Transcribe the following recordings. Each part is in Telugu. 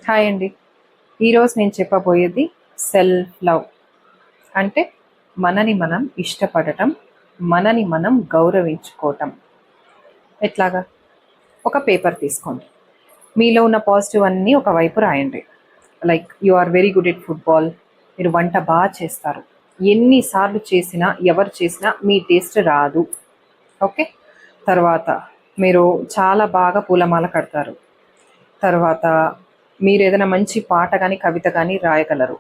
హాయ్ అండి. ఈరోజు నేను చెప్పబోయేది సెల్ఫ్ లవ్ అంటే మనని మనం ఇష్టపడటం, మనని మనం గౌరవించుకోవటం. ఎట్లాగా? ఒక పేపర్ తీసుకోండి, మీలో ఉన్న పాజిటివ్ అన్నీ ఒకవైపు రాయండి. Like you are very good at football, మీరు వంట బాగా చేస్తారు, ఎన్నిసార్లు చేసినా ఎవరు చేసినా మీ టేస్ట్ రాదు. ఓకే. తర్వాత మీరు చాలా బాగా పూలమాల కడతారు. తర్వాత మీరు ఏదైనా మంచి పాట కానీ కవిత కానీ రాయగలరు.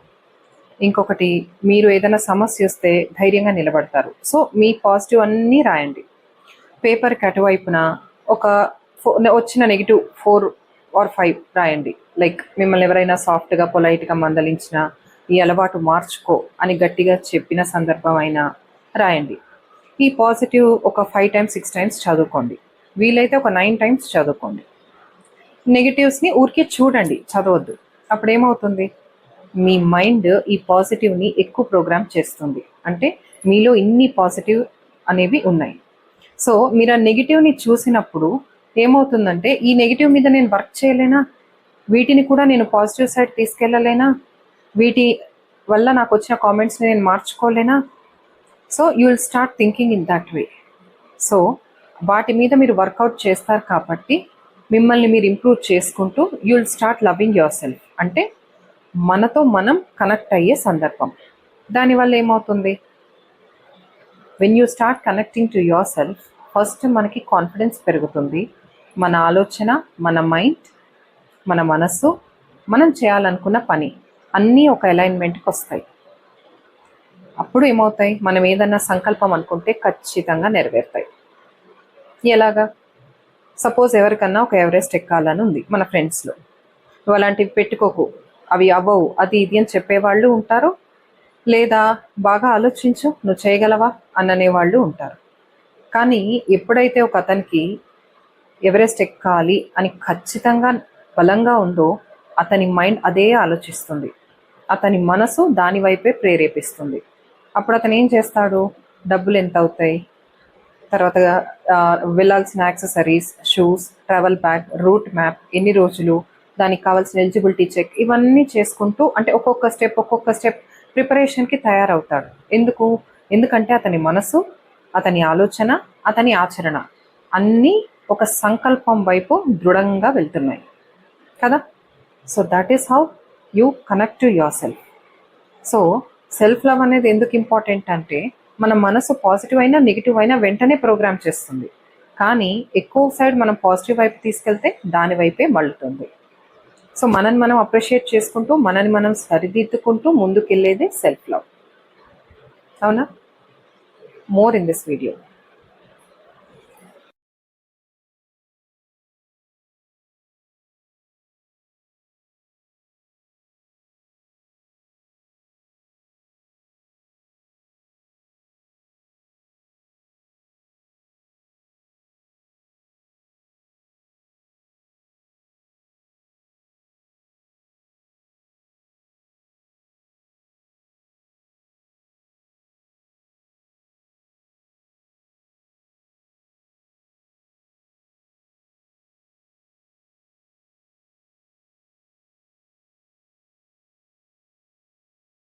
ఇంకొకటి, మీరు ఏదైనా సమస్య వస్తే ధైర్యంగా నిలబడతారు. సో మీ పాజిటివ్ అన్నీ రాయండి. పేపర్కి అటువైపున ఒక వచ్చిన నెగిటివ్ 4 or 5 రాయండి. లైక్ మిమ్మల్ని ఎవరైనా సాఫ్ట్గా పొలైట్గా మందలించిన, ఈ అలవాటు మార్చుకో అని గట్టిగా చెప్పిన సందర్భం అయినా రాయండి. ఈ పాజిటివ్ ఒక 5 times 6 times చదువుకోండి. వీలైతే ఒక 9 times చదువుకోండి. నెగిటివ్స్ని ఊరికే చూడండి, చదవద్దు. అప్పుడు ఏమవుతుంది, మీ మైండ్ ఈ పాజిటివ్ని ఎక్కువ ప్రోగ్రామ్ చేస్తుంది. అంటే మీలో ఇన్ని పాజిటివ్ అనేవి ఉన్నాయి. సో మీరు ఆ నెగిటివ్ని చూసినప్పుడు ఏమవుతుందంటే, ఈ నెగిటివ్ మీద నేను వర్క్ చేయలేనా, వీటిని కూడా నేను పాజిటివ్ సైడ్ తీసుకెళ్ళలేనా, వీటి వల్ల నాకు వచ్చిన కామెంట్స్ని నేను మార్చుకోలేనా. So you will start thinking in that way. So వాటి మీద మీరు వర్కౌట్ చేస్తారు కాబట్టి మిమ్మల్ని మీరు ఇంప్రూవ్ చేసుకుంటూ you will start loving your self. అంటే మనతో మనం కనెక్ట్ అయ్యే సందర్భం. దానివల్ల ఏమవుతుంది, when you start connecting to your self, first మనకి కాన్ఫిడెన్స్ పెరుగుతుంది. మన ఆలోచన, మన మైండ్, మన మనస్సు, మనం చేయాలనుకున్న పని అన్నీ ఒక అలైన్మెంట్కి వస్తాయి. అప్పుడు ఏమవుతాయి, మనం ఏదన్నా సంకల్పం అనుకుంటే ఖచ్చితంగా నెరవేరుతాయి. ఎలాగా? సపోజ్ ఎవరికన్నా ఒక ఎవరెస్ట్ ఎక్కాలని ఉంది మన ఫ్రెండ్స్లో. నువ్వు అలాంటివి పెట్టుకోకు, అవి అవ్వవు, అది ఇది అని చెప్పేవాళ్ళు ఉంటారు. లేదా బాగా ఆలోచించు, నువ్వు చేయగలవా అననే వాళ్ళు ఉంటారు. కానీ ఎప్పుడైతే ఒక అతనికి ఎవరెస్ట్ ఎక్కాలి అని ఖచ్చితంగా బలంగా ఉందో, అతని మైండ్ అదే ఆలోచిస్తుంది, అతని మనసు దాని వైపే ప్రేరేపిస్తుంది. అప్పుడు అతను ఏం చేస్తాడు, డబ్బులు ఎంత అవుతాయి, తర్వాత వెళ్ళాల్సిన accessories, shoes, travel bag, route map, ఎన్ని రోజులు, దానికి కావాల్సిన ఎలిజిబిలిటీ చెక్, ఇవన్నీ చేసుకుంటూ అంటే ఒక్కొక్క స్టెప్ ప్రిపరేషన్కి తయారవుతాడు. ఎందుకంటే అతని మనసు, అతని ఆలోచన, అతని ఆచరణ అన్నీ ఒక సంకల్పం వైపు దృఢంగా వెళ్తున్నాయి కదా. So that is how you connect to your self. So self love అనేది ఎందుకు ఇంపార్టెంట్ అంటే, మన మనసు పాజిటివ్ అయినా నెగిటివ్ అయినా వెంటనే ప్రోగ్రామ్ చేస్తుంది. కానీ ఎక్కువ సైడ్ మనం పాజిటివ్ వైపు తీసుకెళ్తే దాని వైపే మళ్ళుతుంది. సో మనని మనం అప్రిషియేట్ చేసుకుంటూ, మనని మనం సరిదిద్దుకుంటూ ముందుకెళ్ళేదే సెల్ఫ్ లవ్. అవునా? More in this video.